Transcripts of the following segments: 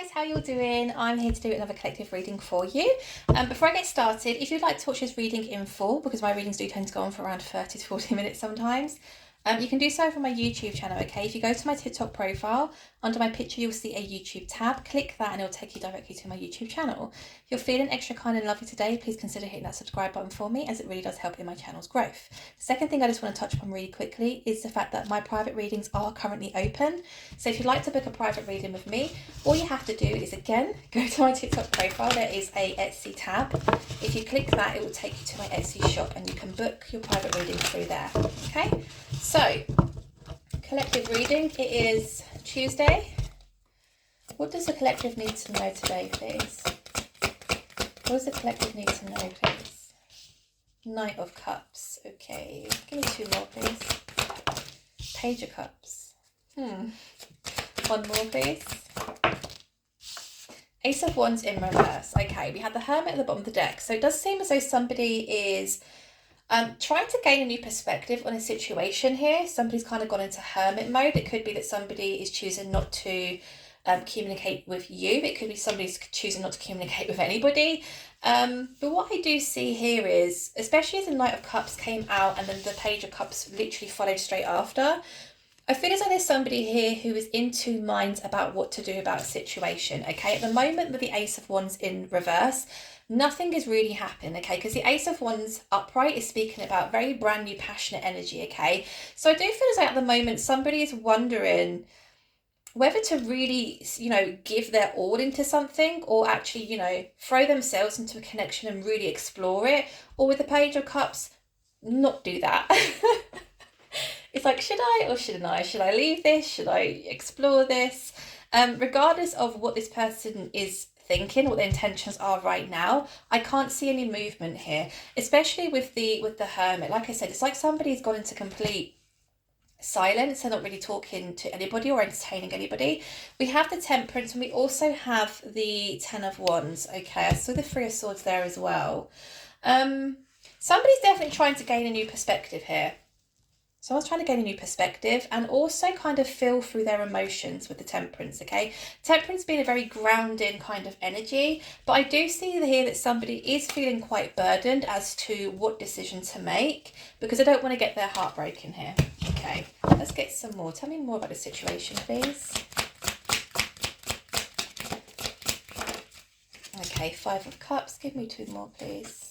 guys, how you all doing? I'm here to do another collective reading for you. Before I get started, if you'd like to watch this reading in full, because my readings do tend to go on for around 30 to 40 minutes sometimes, you can do so from my YouTube channel, okay? If you go to my TikTok profile, under my picture you'll see a YouTube tab. Click that and it'll take you directly to my YouTube channel. If you're feeling extra kind and lovely today, please consider hitting that subscribe button for me, as it really does help in my channel's growth. The second thing I just want to touch upon really quickly is the fact that my private readings are currently open. So if you'd like to book a private reading with me, all you have to do is, again, go to my TikTok profile. There is a Etsy tab. If you click that, it will take you to my Etsy shop and you can book your private reading through there, okay? So, collective reading, it is Tuesday. What does the collective need to know today, please? What does the collective need to know, please? Knight of Cups. Okay, give me two more, please. Page of Cups. One more, please. Ace of Wands in reverse. Okay, we had the Hermit at the bottom of the deck. So it does seem as though somebody is trying to gain a new perspective on a situation here. Somebody's kind of gone into hermit mode. It could be that somebody is choosing not to communicate with you. It could be somebody's choosing not to communicate with anybody. But what I do see here is, especially as the Knight of Cups came out and then the Page of Cups literally followed straight after, I feel as though there's somebody here who is in two minds about what to do about a situation, okay? At the moment with the Ace of Wands in reverse, nothing is really happening, okay? Because the Ace of Wands upright is speaking about very brand new, passionate energy, okay? So I do feel as though at the moment somebody is wondering whether to really, give their all into something, or actually, throw themselves into a connection and really explore it, or with the Page of Cups, not do that. It's like, should I or shouldn't I? Should I leave this? Should I explore this? Regardless of what this person is thinking, what their intentions are right now, I can't see any movement here, especially with the Hermit. Like I said, it's like somebody's gone into complete silence. They're not really talking to anybody or entertaining anybody. We have the Temperance and we also have the Ten of Wands. Okay, I saw the Three of Swords there as well. Somebody's definitely trying to gain a new perspective here. Someone's trying to gain a new perspective and also kind of feel through their emotions with the Temperance, okay? Temperance being a very grounding kind of energy, but I do see here that somebody is feeling quite burdened as to what decision to make, because I don't want to get their heart broken here. Okay, let's get some more. Tell me more about the situation, please. Okay, Five of Cups. Give me two more, please.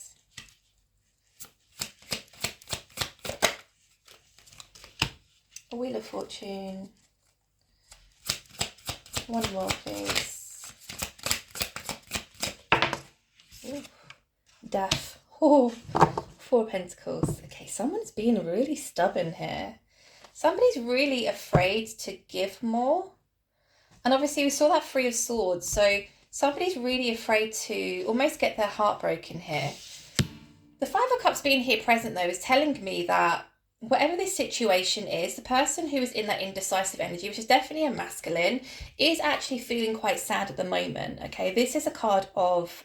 A Wheel of Fortune. One more, please. Ooh. Death. Oh, Four of Pentacles. Okay, someone's being really stubborn here. Somebody's really afraid to give more. And obviously we saw that Three of Swords. So somebody's really afraid to almost get their heart broken here. The Five of Cups being here present, though, is telling me that whatever this situation is, the person who is in that indecisive energy, which is definitely a masculine, is actually feeling quite sad at the moment, okay? This is a card of,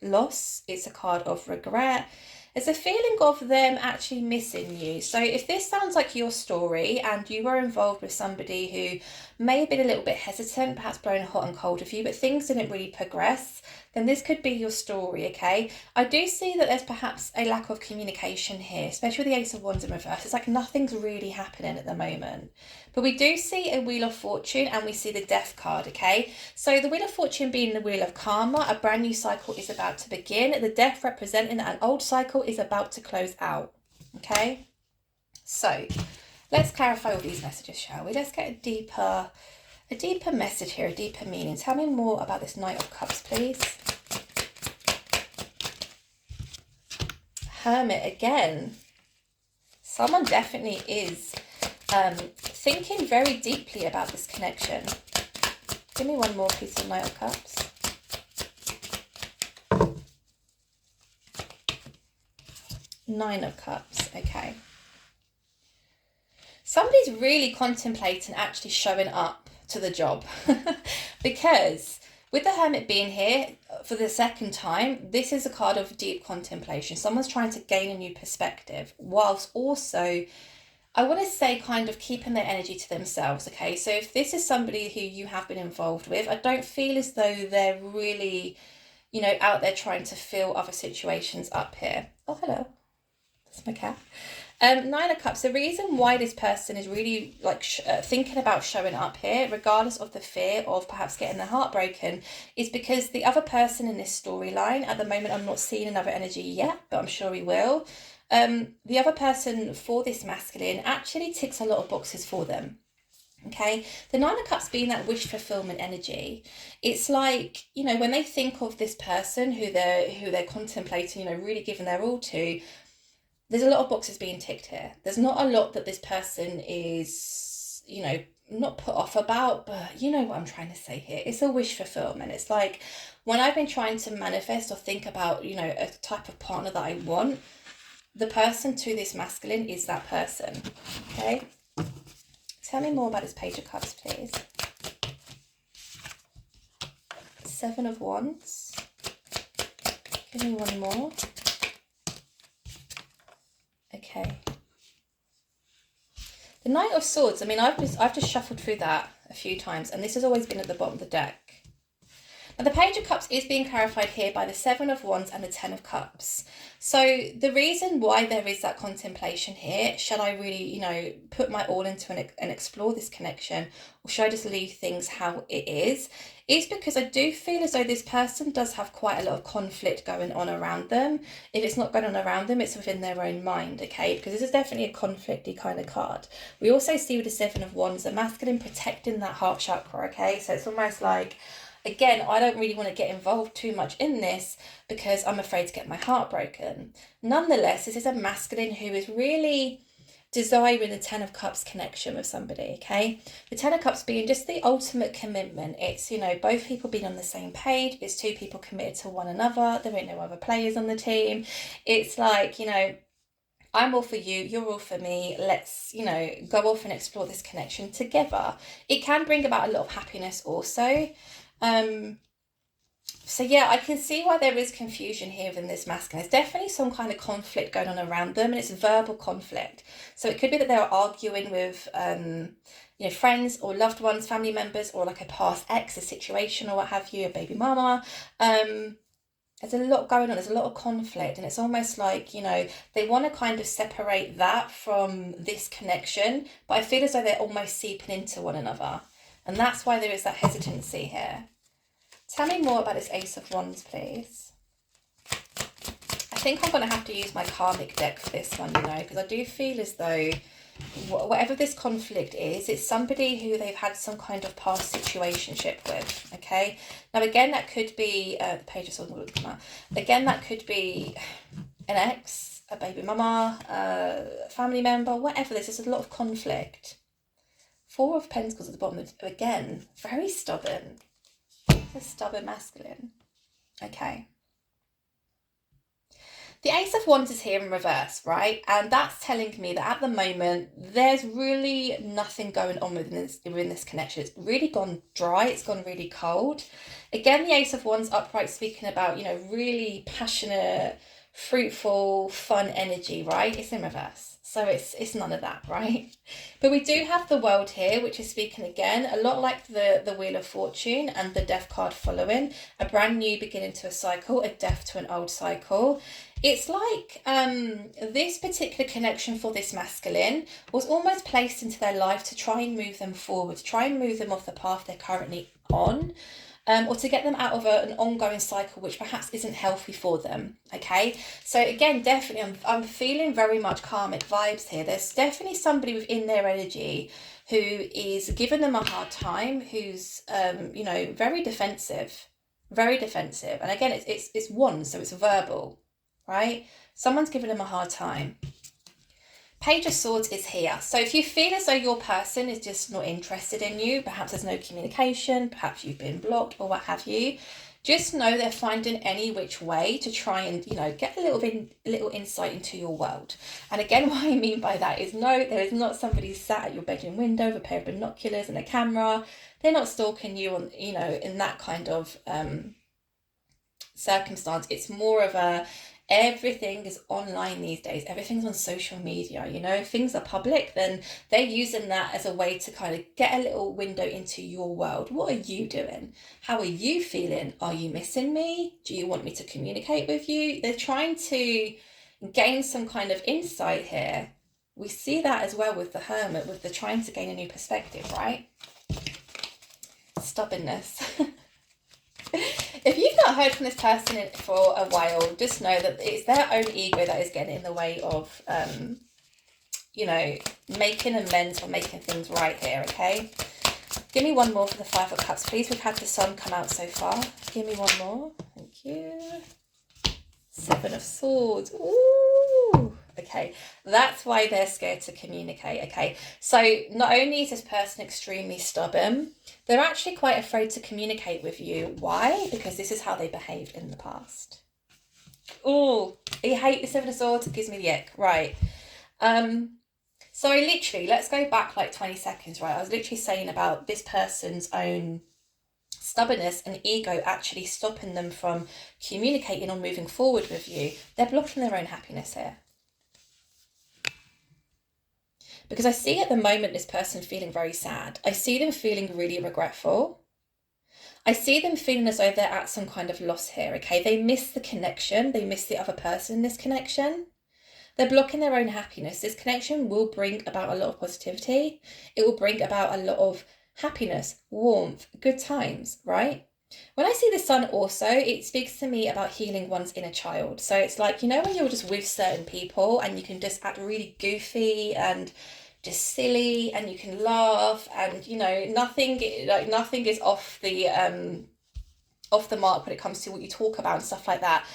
loss. It's a card of regret. It's a feeling of them actually missing you. So if this sounds like your story and you were involved with somebody who may have been a little bit hesitant, perhaps blowing hot and cold with you, but things didn't really progress, then this could be your story, okay? I do see that there's perhaps a lack of communication here, especially with the Ace of Wands in reverse. It's like nothing's really happening at the moment. But we do see a Wheel of Fortune and we see the Death card, okay? So the Wheel of Fortune being the wheel of karma, a brand new cycle is about to begin. The Death representing that an old cycle is about to close out, okay? So let's clarify all these messages, shall we? Let's get a deeper message here, a deeper meaning. Tell me more about this Knight of Cups, please. Hermit again. Someone definitely is thinking very deeply about this connection. Give me one more piece of Knight of Cups. Nine of Cups, okay. Somebody's really contemplating actually showing up to the job because with the Hermit being here for the second time, this is a card of deep contemplation. Someone's trying to gain a new perspective whilst also I want to say kind of keeping their energy to themselves, okay? So if this is somebody who you have been involved with, I don't feel as though they're really, out there trying to fill other situations up here. Oh, hello. That's my cat. Nine of Cups, the reason why this person is really like thinking about showing up here, regardless of the fear of perhaps getting their heart broken, is because the other person in this storyline, at the moment I'm not seeing another energy yet, but I'm sure we will. The other person for this masculine actually ticks a lot of boxes for them. Okay, the Nine of Cups being that wish fulfillment energy, it's like, when they think of this person who they're contemplating, really giving their all to, there's a lot of boxes being ticked here. There's not a lot that this person is, not put off about, but you know what I'm trying to say here. It's a wish fulfillment. It's like when I've been trying to manifest or think about, a type of partner that I want, the person to this masculine is that person. Okay. Tell me more about this Page of Cups, please. Seven of Wands. Give me one more. Okay. The Knight of Swords. I mean, I've just shuffled through that a few times, and this has always been at the bottom of the deck. Now, the Page of Cups is being clarified here by the Seven of Wands and the Ten of Cups. So the reason why there is that contemplation here, should I really, put my all into and explore this connection, or should I just leave things how it is because I do feel as though this person does have quite a lot of conflict going on around them. If it's not going on around them, it's within their own mind, okay? Because this is definitely a conflicty kind of card. We also see with the Seven of Wands, the masculine protecting that heart chakra, okay? So it's almost like, again, I don't really want to get involved too much in this because I'm afraid to get my heart broken. Nonetheless, this is a masculine who is really desiring the Ten of Cups connection with somebody, okay? The Ten of Cups being just the ultimate commitment. It's, both people being on the same page. It's two people committed to one another. There ain't no other players on the team. It's like, I'm all for you, you're all for me. Let's, go off and explore this connection together. It can bring about a lot of happiness also. So yeah, I can see why there is confusion here within this masculine. There's definitely some kind of conflict going on around them, and it's verbal conflict. So it could be that they're arguing with, friends or loved ones, family members, or like a past ex, a situation or what have you, a baby mama. There's a lot going on. There's a lot of conflict, and it's almost like, they want to kind of separate that from this connection, but I feel as though they're almost seeping into one another. And that's why there is that hesitancy here. Tell me more about this Ace of Wands, please. I think I'm going to have to use my karmic deck for this one, because I do feel as though whatever this conflict is, it's somebody who they've had some kind of past situationship with, okay? Now, again, that could be, the Page of Swords will come out. Again, that could be an ex, a baby mama, a family member, whatever this is, a lot of conflict. Four of Pentacles at the bottom, again, very stubborn. A stubborn masculine. Okay. The Ace of Wands is here in reverse, right? And that's telling me that at the moment, there's really nothing going on within this connection. It's really gone dry. It's gone really cold. Again, the Ace of Wands upright, speaking about, really passionate, fruitful, fun energy, right? It's in reverse. So it's none of that, right? But we do have the World here, which is speaking again, a lot like the Wheel of Fortune and the Death card following, a brand new beginning to a cycle, a death to an old cycle. It's like this particular connection for this masculine was almost placed into their life to try and move them forward, to try and move them off the path they're currently on. Or to get them out of an ongoing cycle which perhaps isn't healthy for them, okay? So again, definitely, I'm feeling very much karmic vibes here. There's definitely somebody within their energy who is giving them a hard time, who's, very defensive. And again, it's wands, so it's verbal, right? Someone's giving them a hard time. Page of Swords is here. So if you feel as though your person is just not interested in you, perhaps there's no communication, perhaps you've been blocked or what have you, just know they're finding any which way to try and, get a little insight into your world. And again, what I mean by that is no, there is not somebody sat at your bedroom window with a pair of binoculars and a camera. They're not stalking you on, in that kind of circumstance. It's more of Everything is online these days. Everything's on social media. You know, if things are public, then they're using that as a way to kind of get a little window into your world. What are you doing? How are you feeling? Are you missing me? Do you want me to communicate with you? They're trying to gain some kind of insight here. We see that as well with the Hermit, with the trying to gain a new perspective, right? Stubbornness. If you've not heard from this person for a while, just know that it's their own ego that is getting in the way of, you know, making amends or making things right here, okay? Give me one more for the Five of Cups, please. We've had the Sun come out so far. Give me one more. Thank you. Seven of Swords. Ooh. Okay, that's why they're scared to communicate, okay? So not only is this person extremely stubborn, they're actually quite afraid to communicate with you. Why? Because this is how they behaved in the past. Oh, I hate the Seven of Swords. It gives me the ick. Right. So I literally, let's go back like 20 seconds, right? I was literally saying about this person's own stubbornness and ego actually stopping them from communicating or moving forward with you. They're blocking their own happiness here. Because I see at the moment this person feeling very sad. I see them feeling really regretful. I see them feeling as though they're at some kind of loss here, okay? They miss the connection. They miss the other person in this connection. They're blocking their own happiness. This connection will bring about a lot of positivity. It will bring about a lot of happiness, warmth, good times, right? When I see the Sun also, it speaks to me about healing one's inner child. So it's like, you know, when you're just with certain people and you can just act really goofy and just silly and you can laugh and, you know, nothing is off the mark when it comes to what you talk about and stuff like that.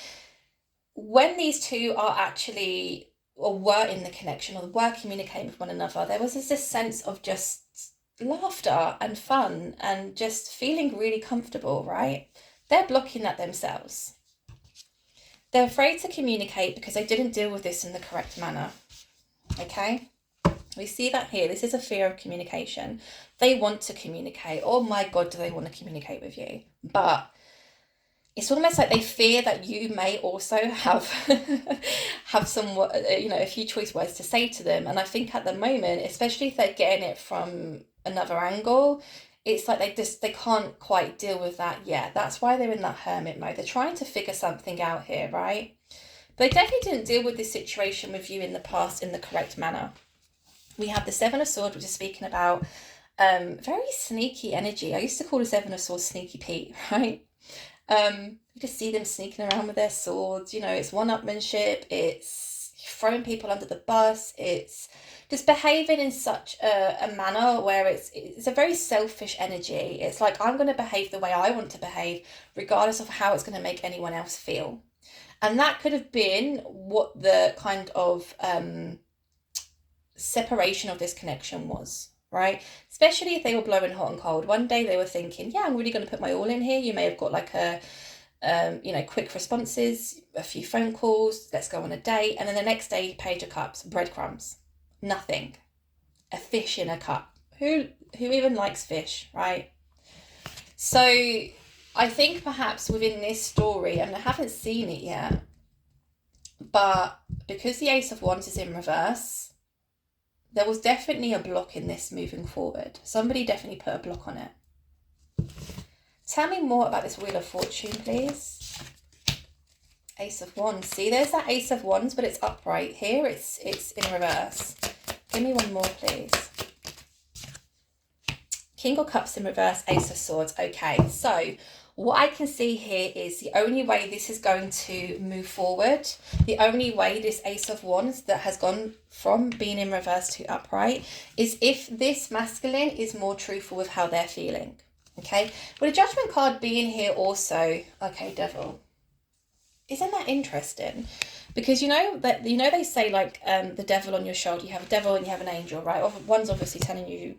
When these two are actually or were in the connection or were communicating with one another, there was this sense of just laughter and fun and just feeling really comfortable, right? They're blocking that themselves. They're afraid to communicate because they didn't deal with this in the correct manner, okay? We see that here. This is a fear of communication. They want to communicate. Oh my God, do they want to communicate with you? But it's almost like they fear that you may also have some, you know, a few choice words to say to them. And I think at the moment, especially if they're getting it from another angle, it's like they can't quite deal with that yet. That's why they're in that hermit mode. They're trying to figure something out here, right? But they definitely didn't deal with this situation with you in the past in the correct manner. We have the Seven of Swords, which is speaking about very sneaky energy. I used to call the Seven of Swords Sneaky Pete, right? You just see them sneaking around with their swords. You know, it's one-upmanship. It's throwing people under the bus. It's just behaving in such a manner where it's a very selfish energy. It's like, I'm going to behave the way I want to behave, regardless of how it's going to make anyone else feel. And that could have been what the kind of separation of this connection was, right? Especially if they were blowing hot and cold. One day they were thinking, yeah, I'm really going to put my all in here. You may have got like a, you know, quick responses, a few phone calls, let's go on a date. And then the next day, Page of Cups, breadcrumbs, nothing. A fish in a cup. Who even likes fish, right? So I think perhaps within this story, and I haven't seen it yet, but because the Ace of Wands is in reverse, there was definitely a block in this moving forward. Somebody definitely put a block on it. Tell me more about this Wheel of Fortune, please. Ace of Wands. See, there's that Ace of Wands, but it's upright. Here, it's in reverse. Give me one more, please. King of Cups in reverse, Ace of Swords. Okay, so what I can see here is the only way this is going to move forward, the only way this Ace of Wands that has gone from being in reverse to upright is if this masculine is more truthful with how they're feeling. Okay, with a Judgment card being here also, okay, Devil. Isn't that interesting? Because you know they say like the devil on your shoulder, you have a devil and you have an angel, right? One's obviously telling you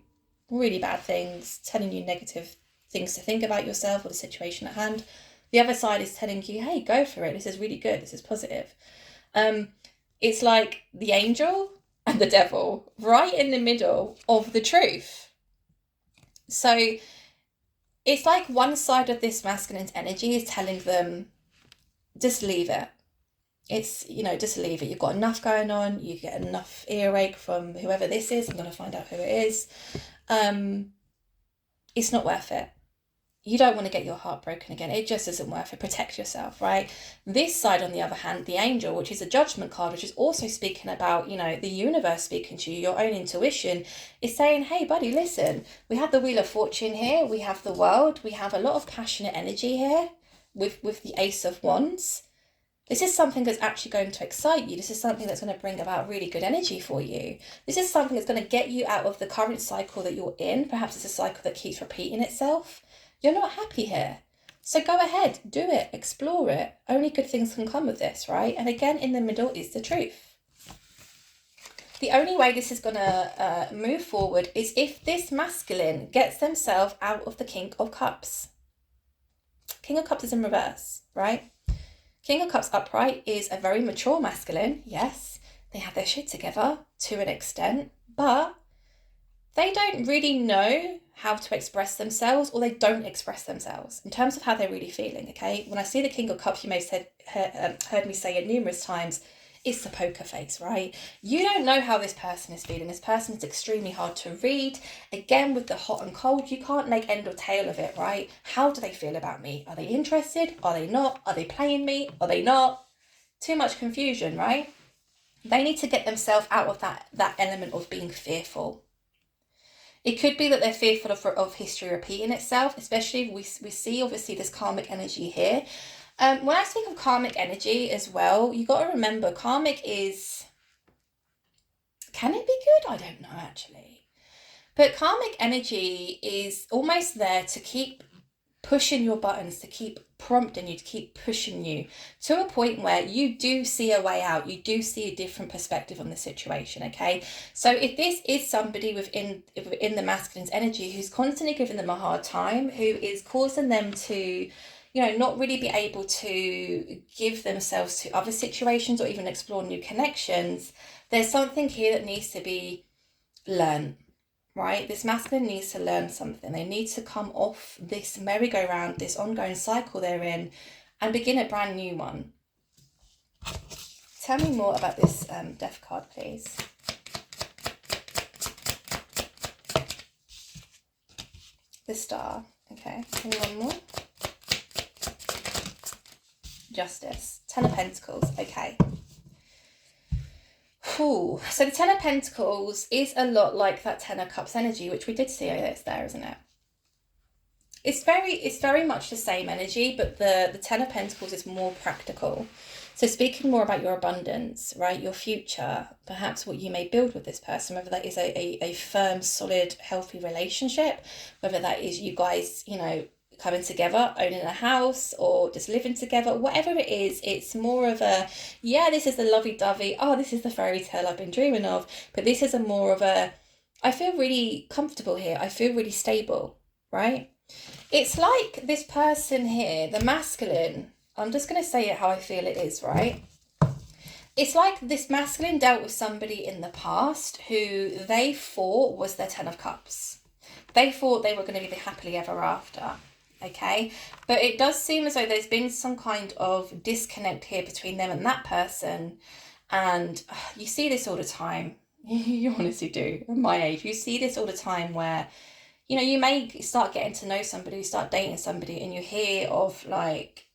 really bad things, telling you negative things to think about yourself or the situation at hand. The other side is telling you, hey, go for it. This is really good. This is positive. It's like the angel and the devil right in the middle of the truth. So it's like one side of this masculine's energy is telling them, just leave it. It's, you know, just leave it. You've got enough going on. You get enough earache from whoever this is. I'm going to find out who it is. It's not worth it. You don't want to get your heart broken again. It just isn't worth it. Protect yourself, right? This side, on the other hand, the angel, which is a judgment card, which is also speaking about, you know, the universe speaking to you, your own intuition, is saying, hey, buddy, listen, we have the Wheel of Fortune here. We have the world. We have a lot of passionate energy here with the Ace of Wands. This is something that's actually going to excite you. This is something that's going to bring about really good energy for you. This is something that's going to get you out of the current cycle that you're in. Perhaps it's a cycle that keeps repeating itself. You're not happy here. So go ahead, do it, explore it. Only good things can come of this, right? And again, in the middle is the truth. The only way this is going to move forward is if this masculine gets themselves out of the King of Cups. King of Cups is in reverse, right? King of Cups upright is a very mature masculine. Yes, they have their shit together to an extent, but they don't really know how to express themselves, or they don't express themselves in terms of how they're really feeling, okay? When I see the King of Cups, you may have heard me say it numerous times, it's the poker face, right? You don't know how this person is feeling. This person is extremely hard to read. Again, with the hot and cold, you can't make end or tail of it, right? How do they feel about me? Are they interested? Are they not? Are they playing me? Are they not? Too much confusion, right? They need to get themselves out of that element of being fearful. It could be that they're fearful of history repeating itself, especially if we see, obviously, this karmic energy here. When I speak of karmic energy as well, you got to remember, karmic is... Can it be good? I don't know, actually. But karmic energy is almost there to keep pushing your buttons, to keep prompting you, to keep pushing you to a point where you do see a way out, you do see a different perspective on the situation, okay? So if this is somebody within the masculine's energy who's constantly giving them a hard time, who is causing them to, you know, not really be able to give themselves to other situations or even explore new connections, there's something here that needs to be learned. Right, this masculine needs to learn something. They need to come off this merry-go-round, this ongoing cycle they're in, and begin a brand new one. Tell me more about this death card, please. The Star. Okay, give me one more. Justice. Ten of Pentacles. Okay. Cool. So the Ten of Pentacles is a lot like that Ten of Cups energy, which we did see it's there, isn't it? It's very much the same energy, but the Ten of Pentacles is more practical. So speaking more about your abundance, right, your future, perhaps what you may build with this person, whether that is a firm, solid, healthy relationship, whether that is you guys, you know, coming together, owning a house, or just living together, whatever it is, it's more of a, yeah, this is the lovey-dovey, oh, this is the fairy tale I've been dreaming of, but this is a more of a, I feel really comfortable here, I feel really stable, right? It's like this person here, the masculine, I'm just going to say it how I feel it is, right? It's like this masculine dealt with somebody in the past who they thought was their Ten of Cups. They thought they were going to be the happily ever after. Okay, but it does seem as though there's been some kind of disconnect here between them and that person, and you see this all the time. You honestly do. At my age, you see this all the time where, you know, you may start getting to know somebody, you start dating somebody, and you hear of like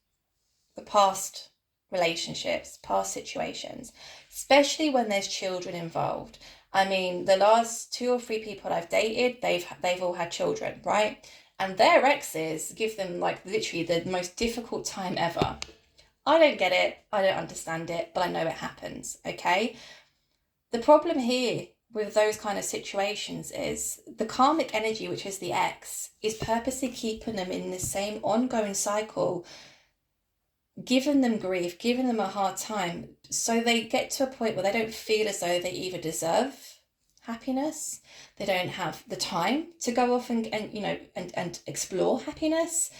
the past relationships, past situations, especially when there's children involved. I mean, the last 2 or 3 people I've dated, they've all had children, right? And their exes give them like literally the most difficult time ever. I don't get it. I don't understand it, but I know it happens, okay? The problem here with those kind of situations is the karmic energy, which is the ex, is purposely keeping them in the same ongoing cycle, giving them grief, giving them a hard time, so they get to a point where they don't feel as though they either deserve happiness, they don't have the time to go off and you know and explore happiness.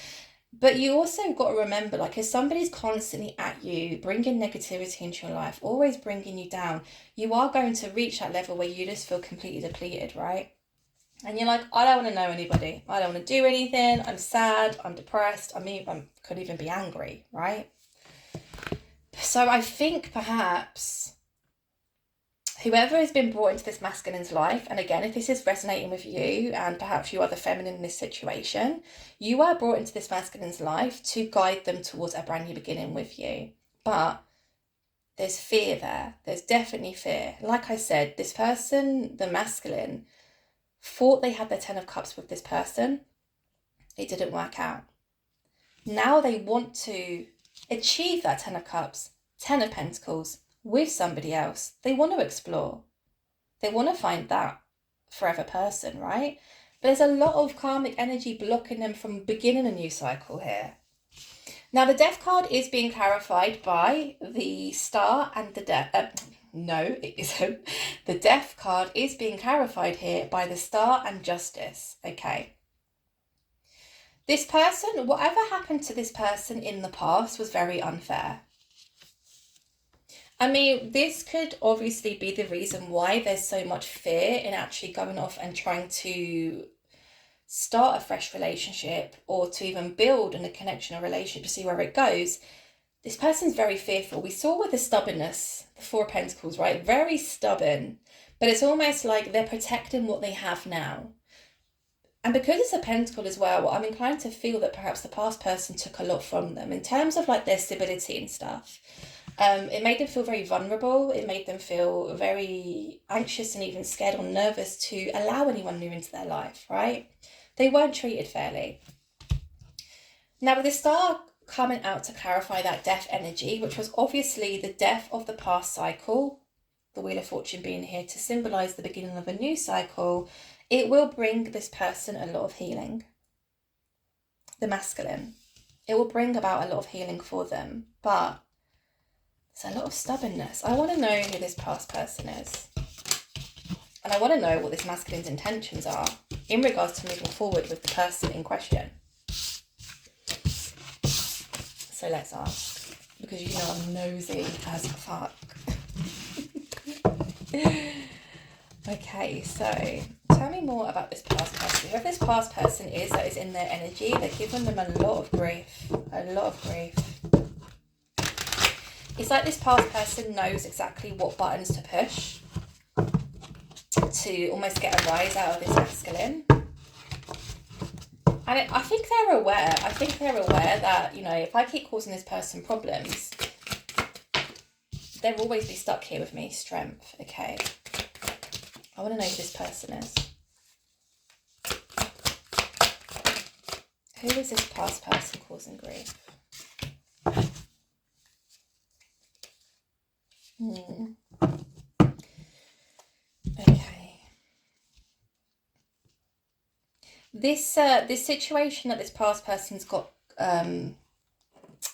But you also got to remember, like, if somebody's constantly at you, bringing negativity into your life, always bringing you down, you are going to reach that level where you just feel completely depleted, right? And you're like, I don't want to know anybody, I don't want to do anything, I'm sad, I'm depressed, I could even be angry, right? So I think perhaps whoever has been brought into this masculine's life, and again, if this is resonating with you and perhaps you are the feminine in this situation, you are brought into this masculine's life to guide them towards a brand new beginning with you. But there's fear there. There's definitely fear. Like I said, this person, the masculine, thought they had their 10 of Cups with this person. It didn't work out. Now they want to achieve that 10 of Cups, 10 of Pentacles with somebody else. They want to explore. They want to find that forever person, right? But there's a lot of karmic energy blocking them from beginning a new cycle here. Now, the Death card is being clarified by the Star and the Death. No, it isn't. The Death card is being clarified here by the Star and Justice. Okay. This person, whatever happened to this person in the past was very unfair. I mean, this could obviously be the reason why there's so much fear in actually going off and trying to start a fresh relationship or to even build a connection or relationship to see where it goes. This person's very fearful. We saw with the stubbornness, the Four of Pentacles, right? Very stubborn, but it's almost like they're protecting what they have now. And because it's a pentacle as well, I'm inclined to feel that perhaps the past person took a lot from them in terms of like their stability and stuff. It made them feel very vulnerable. It made them feel very anxious and even scared or nervous to allow anyone new into their life, right? They weren't treated fairly. Now with the Star coming out to clarify that death energy, which was obviously the death of the past cycle, the Wheel of Fortune being here to symbolize the beginning of a new cycle, it will bring this person a lot of healing. The masculine. It will bring about a lot of healing for them, but there's a lot of stubbornness. I want to know who this past person is. And I want to know what this masculine's intentions are in regards to moving forward with the person in question. So let's ask, because you know I'm nosy as fuck. Okay, so tell me more about this past person. Whoever this past person is that is in their energy, they're giving them a lot of grief. A lot of grief. It's like this past person knows exactly what buttons to push to almost get a rise out of this masculine. And I think they're aware. I think they're aware that, you know, if I keep causing this person problems, they'll always be stuck here with me. Strength, okay. I want to know who this person is. Who is this past person causing grief? Okay. This situation that this past person's got,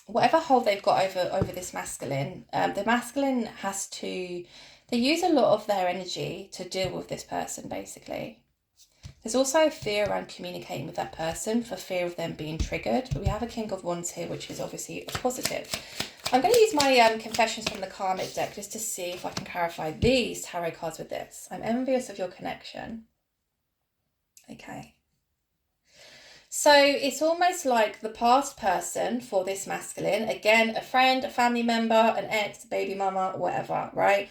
whatever hold they've got over this masculine, the masculine has to, they use a lot of their energy to deal with this person, basically. There's also fear around communicating with that person for fear of them being triggered. But we have a King of Wands here, which is obviously a positive. I'm going to use my confessions from the karmic deck just to see if I can clarify these tarot cards with this. I'm envious of your connection. Okay. So it's almost like the past person for this masculine, again, a friend, a family member, an ex, baby mama, whatever, right?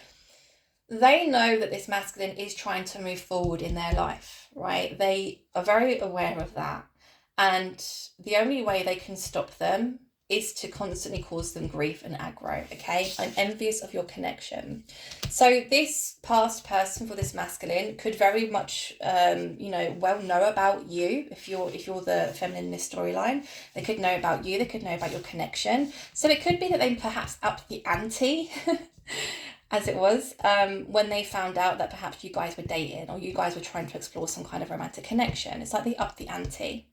They know that this masculine is trying to move forward in their life, right? They are very aware of that. And the only way they can stop them is to constantly cause them grief and aggro, okay? I'm envious of your connection. So this past person for this masculine could very much, you know, well know about you. If you're the feminine in this storyline, they could know about you. They could know about your connection. So it could be that they perhaps upped the ante, as it was, when they found out that perhaps you guys were dating or you guys were trying to explore some kind of romantic connection. It's like they upped the ante.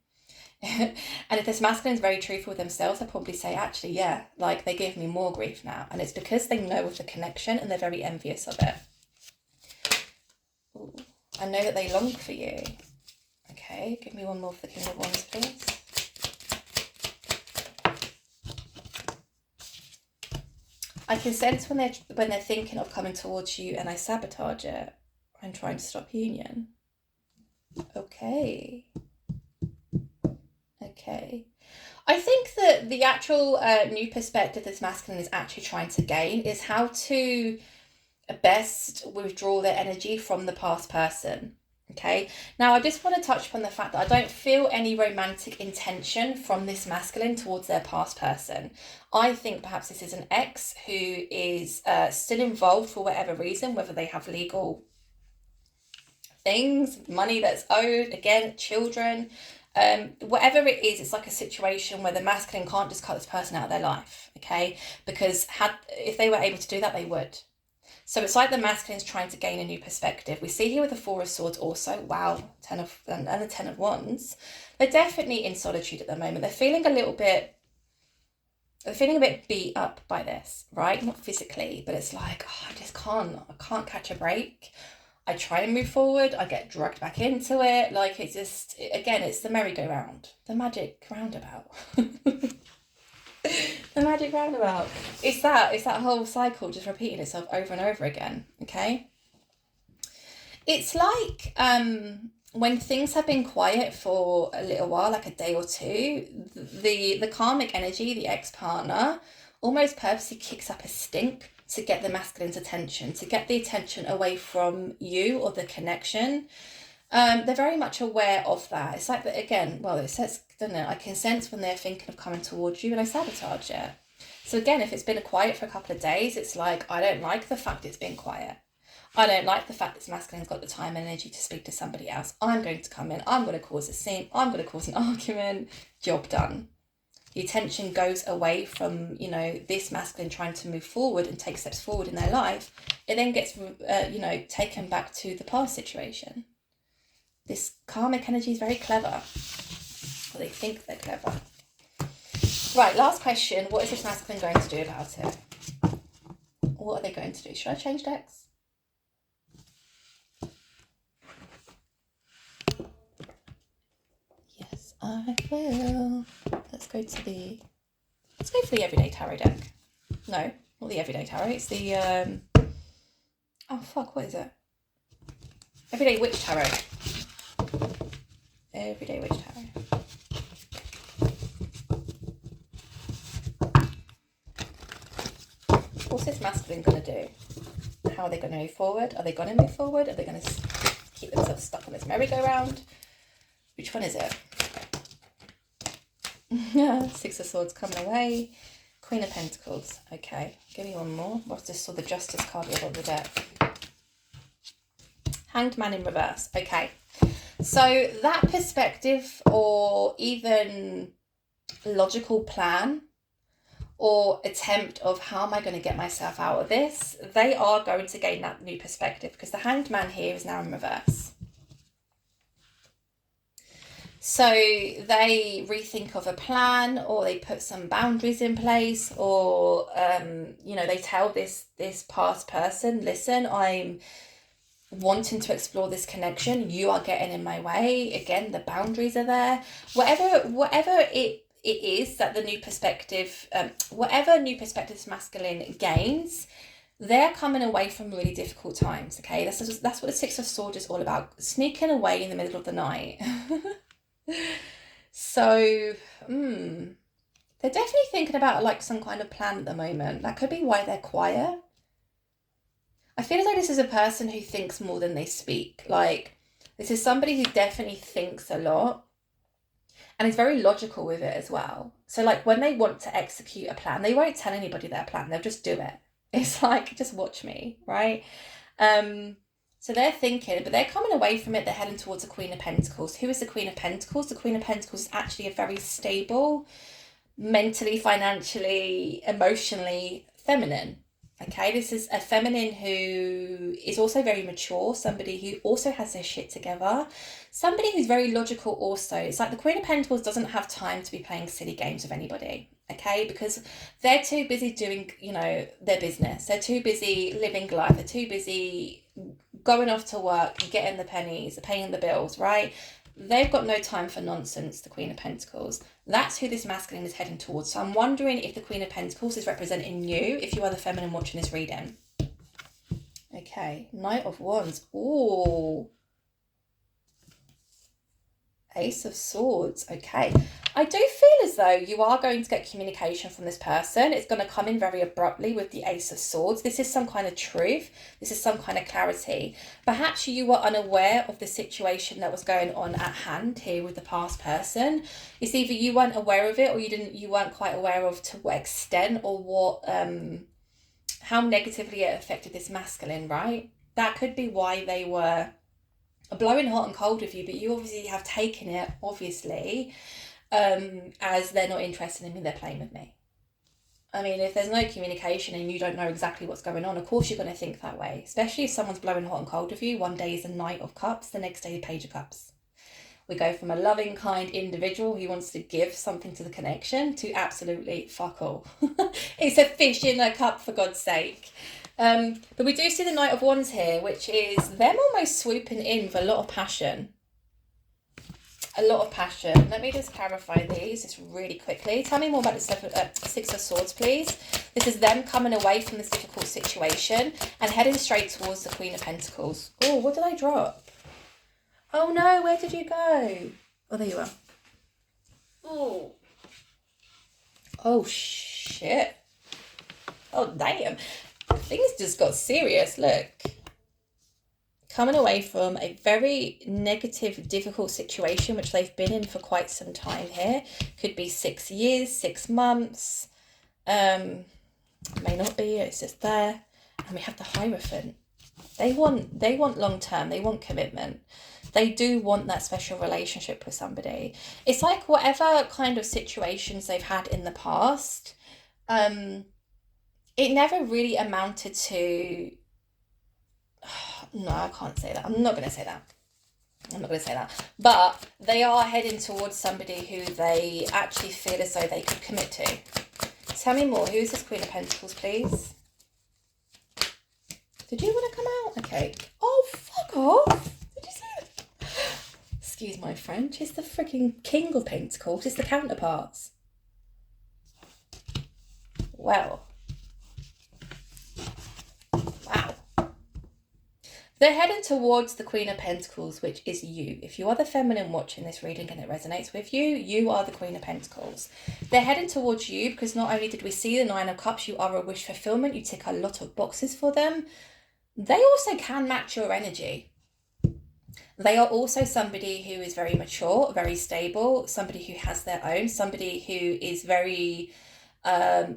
And if this masculine is very truthful with themselves, they'll probably say, actually, yeah, like they give me more grief now. And it's because they know of the connection and they're very envious of it. Ooh, I know that they long for you. Okay, give me one more for the King of Wands, please. I can sense when they're thinking of coming towards you and I sabotage it. I'm trying to stop union. Okay. Okay. I think that the actual new perspective this masculine is actually trying to gain is how to best withdraw their energy from the past person. Okay, now I just want to touch upon the fact that I don't feel any romantic intention from this masculine towards their past person. I think perhaps this is an ex who is still involved for whatever reason, whether they have legal things, money that's owed, again, children, whatever it is, it's like a situation where the masculine can't just cut this person out of their life, okay? Because if they were able to do that, they would. So it's like the masculine's trying to gain a new perspective. We see here with the Four of Swords also, wow, and the Ten of Wands. They're definitely in solitude at the moment. They're feeling a bit beat up by this, right? Not physically, but it's like, oh, I can't catch a break. I try and move forward, I get dragged back into it. Like, it's just, again, it's the merry-go-round, the magic roundabout. The magic roundabout. It's that whole cycle just repeating itself over and over again, okay? It's like when things have been quiet for a little while, like a day or two, the karmic energy, the ex-partner, almost purposely kicks up a stink to get the masculine's attention, to get the attention away from you or the connection. They're very much aware of that. It's like that again, well, it says, doesn't it? I can sense when they're thinking of coming towards you and I sabotage it. So again, if it's been quiet for a couple of days, it's like, I don't like the fact it's been quiet. I don't like the fact this masculine's got the time and energy to speak to somebody else. I'm going to come in, I'm going to cause a scene, I'm going to cause an argument, job done. The attention goes away from, this masculine trying to move forward and take steps forward in their life. It then gets, taken back to the past situation. This karmic energy is very clever. Or they think they're clever. Right, last question. What is this masculine going to do about it? What are they going to do? Should I change decks? Yes, I will. Let's go for the Everyday Tarot deck. No, not the Everyday Tarot. It's the what is it? Everyday Witch Tarot. Everyday Witch Tarot. What's this masculine going to do? How are they going to move forward? Are they going to move forward? Are they going to keep themselves stuck on this merry-go-round? Which one is it? Six of Swords coming away. Queen of Pentacles. Okay, give me one more. What's this? So the Justice card of the deck. Hanged Man in reverse. Okay, so that perspective or even logical plan or attempt of how am I going to get myself out of this, they are going to gain that new perspective because the Hanged Man here is now in reverse. So they rethink of a plan, or they put some boundaries in place, or they tell this past person, listen, I'm wanting to explore this connection, you are getting in my way. Again, the boundaries are there. Whatever it is that the new perspective, whatever new perspective this masculine gains, they're coming away from really difficult times. Okay, that's what the Six of Swords is all about, sneaking away in the middle of the night. So they're definitely thinking about like some kind of plan at the moment. That could be why they're quiet. I feel as though this is a person who thinks more than they speak. Like, this is somebody who definitely thinks a lot and is very logical with it as well. So like when they want to execute a plan, they won't tell anybody their plan, they'll just do it. It's like, just watch me, right? So they're thinking, but they're coming away from it. They're heading towards the Queen of Pentacles. Who is the Queen of Pentacles? The Queen of Pentacles is actually a very stable, mentally, financially, emotionally feminine. Okay, this is a feminine who is also very mature, somebody who also has their shit together, somebody who's very logical also. It's like the Queen of Pentacles doesn't have time to be playing silly games with anybody, okay, because they're too busy doing, their business. They're too busy living life. They're too busy going off to work, getting the pennies, paying the bills, right? They've got no time for nonsense, the Queen of Pentacles. That's who this masculine is heading towards. So I'm wondering if the Queen of Pentacles is representing you, if you are the feminine watching this reading. Okay, Knight of Wands. Ooh. Ace of Swords. Okay. I do feel as though you are going to get communication from this person. It's going to come in very abruptly with the Ace of Swords. This is some kind of truth. This is some kind of clarity. Perhaps you were unaware of the situation that was going on at hand here with the past person. It's either you weren't aware of it, or you weren't quite aware of to what extent or what how negatively it affected this masculine, right? That could be why they were blowing hot and cold with you, but you obviously have taken it, obviously, as they're not interested in me, they're playing with me. I mean, if there's no communication and you don't know exactly what's going on, of course you're going to think that way, especially if someone's blowing hot and cold with you. One day is a Knight of Cups, the next day Page of Cups. We go from a loving, kind individual who wants to give something to the connection to absolutely fuck all. It's a fish in a cup, for God's sake. But we do see the Knight of Wands here, which is them almost swooping in with a lot of passion. A lot of passion. Let me just clarify these just really quickly. Tell me more about the Six of Swords, please. This is them coming away from this difficult situation and heading straight towards the Queen of Pentacles. Oh, what did I drop? Oh no, where did you go? Oh, there you are. Oh. Oh, shit. Oh, damn. Things just got serious, look. Coming away from a very negative, difficult situation, which they've been in for quite some time here. Could be 6 years, 6 months. May not be, it's just there. And we have the Hierophant. They want long-term, they want commitment. They do want that special relationship with somebody. It's like whatever kind of situations they've had in the past, it never really amounted to... No, I can't say that. I'm not going to say that. But they are heading towards somebody who they actually feel as though they could commit to. Tell me more. Who's this Queen of Pentacles, please? Did you want to come out? Okay. Oh, fuck off. Did you see it? Excuse my French. It's the freaking King of Pentacles. It's the counterparts. Well. Wow. They're heading towards the Queen of Pentacles, which is you. If you are the feminine watching this reading and it resonates with you, you are the Queen of Pentacles. They're heading towards you because not only did we see the Nine of Cups, you are a wish fulfillment. You tick a lot of boxes for them. They also can match your energy. They are also somebody who is very mature, very stable, somebody who has their own, somebody who is very...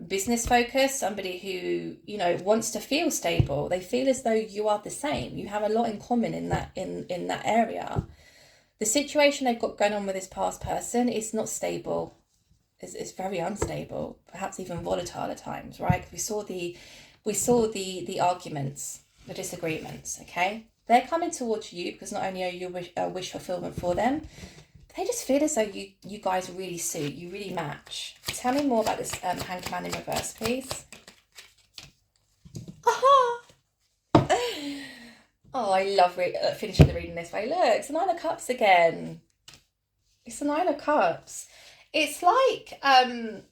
business focused, somebody who, you know, wants to feel stable. They feel as though you are the same. You have a lot in common in that area. The situation they've got going on with this past person is not stable. It's very unstable, perhaps even volatile at times, right? We saw the arguments, the disagreements. Okay, they're coming towards you because not only are you a wish fulfillment for them, they just feel as though you guys really suit, you really match. Tell me more about this Hanged Man in reverse, please. Aha! Oh, I love finishing the reading this way. Look, it's the Nine of Cups again. It's the Nine of Cups. It's like,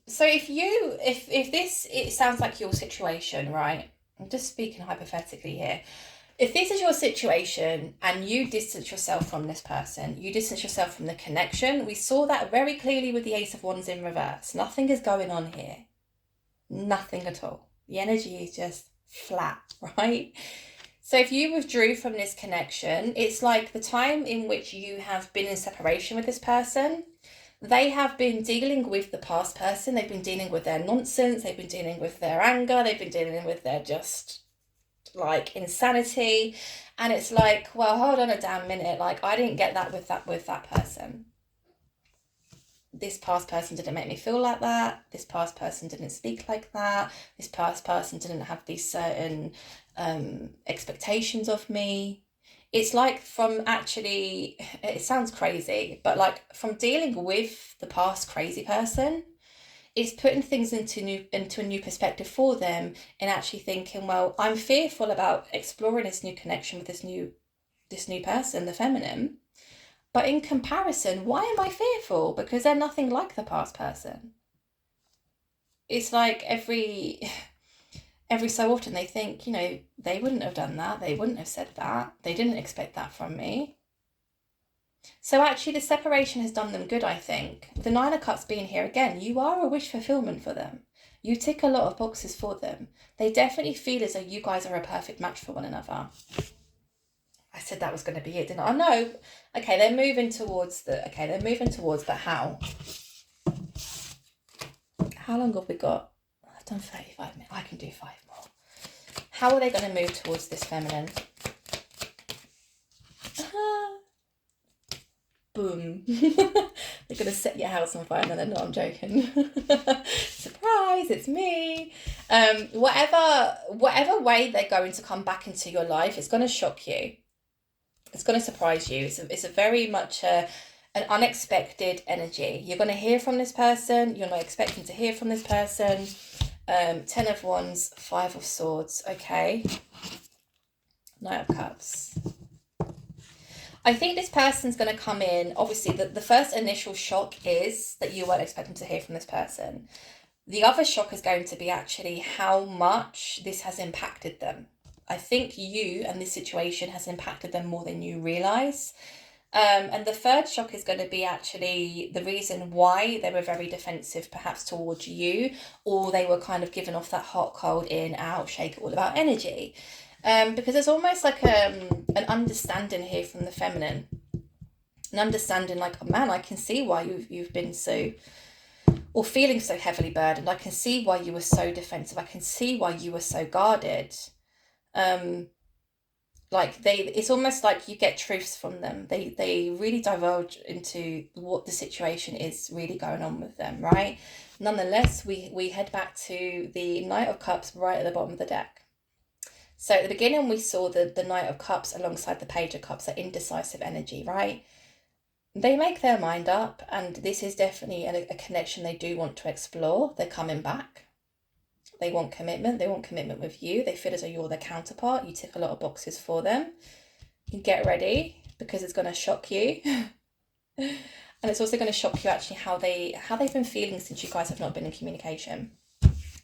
so if this, it sounds like your situation, right? I'm just speaking hypothetically here. If this is your situation and you distance yourself from this person, you distance yourself from the connection, we saw that very clearly with the Ace of Wands in reverse. Nothing is going on here. Nothing at all. The energy is just flat, right? So if you withdrew from this connection, it's like the time in which you have been in separation with this person, they have been dealing with the past person. They've been dealing with their nonsense. They've been dealing with their anger. They've been dealing with their just... like insanity, and it's like, well, hold on a damn minute, like I didn't get that with that person. This past person didn't make me feel like that. This past person didn't speak like that. This past person didn't have these certain expectations of me. It's like from actually, it sounds crazy, but like from dealing with the past crazy person, it's putting things into a new perspective for them and actually thinking, well, I'm fearful about exploring this new connection with this new person, the feminine. But in comparison, why am I fearful? Because they're nothing like the past person. It's like every so often they think, you know, they wouldn't have done that. They wouldn't have said that. They didn't expect that from me. So actually the separation has done them good, I think. The Nine of Cups being here again, you are a wish fulfillment for them. You tick a lot of boxes for them. They definitely feel as though you guys are a perfect match for one another. I said that was going to be it, didn't I? No. Okay, they're moving towards but how? How long have we got? I've done 35 minutes. I can do 5 more. How are they going to move towards this feminine? Boom. They're going to set your house on fire. No, they're not. I'm joking. Surprise, it's me. Whatever way they're going to come back into your life, it's going to shock you. It's going to surprise you. It's a very much an unexpected energy. You're going to hear from this person. You're not expecting to hear from this person. 10 of Wands, 5 of Swords. Okay. Knight of Cups. I think this person's going to come in. Obviously, the first initial shock is that you weren't expecting to hear from this person. The other shock is going to be actually how much this has impacted them. I think you and this situation has impacted them more than you realise. And the third shock is going to be actually the reason why they were very defensive perhaps towards you, or they were kind of giving off that hot, cold, in, out, shake it all about energy. Because there's almost like an understanding here from the feminine. An understanding like, oh man, I can see why you've been so, or feeling so heavily burdened. I can see why you were so defensive. I can see why you were so guarded. It's almost like you get truths from them. They really divulge into what the situation is really going on with them, right? Nonetheless, we head back to the Knight of Cups right at the bottom of the deck. So at the beginning, we saw the Knight of Cups alongside the Page of Cups, that indecisive energy, right? They make their mind up, and this is definitely a connection they do want to explore. They're coming back. They want commitment. They want commitment with you. They feel as though you're their counterpart. You tick a lot of boxes for them. You get ready, because it's going to shock you. And it's also going to shock you actually how they've been feeling since you guys have not been in communication.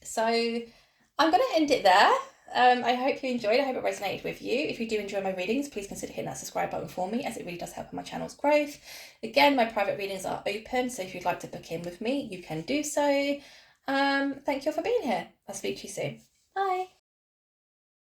So I'm going to end it there. I hope you enjoyed. I hope it resonated with you. If you do enjoy my readings, please consider hitting that subscribe button for me, as it really does help my channel's growth. Again, my private readings are open, so if you'd like to book in with me, you can do so. Thank you all for being here. I'll speak to you soon. Bye.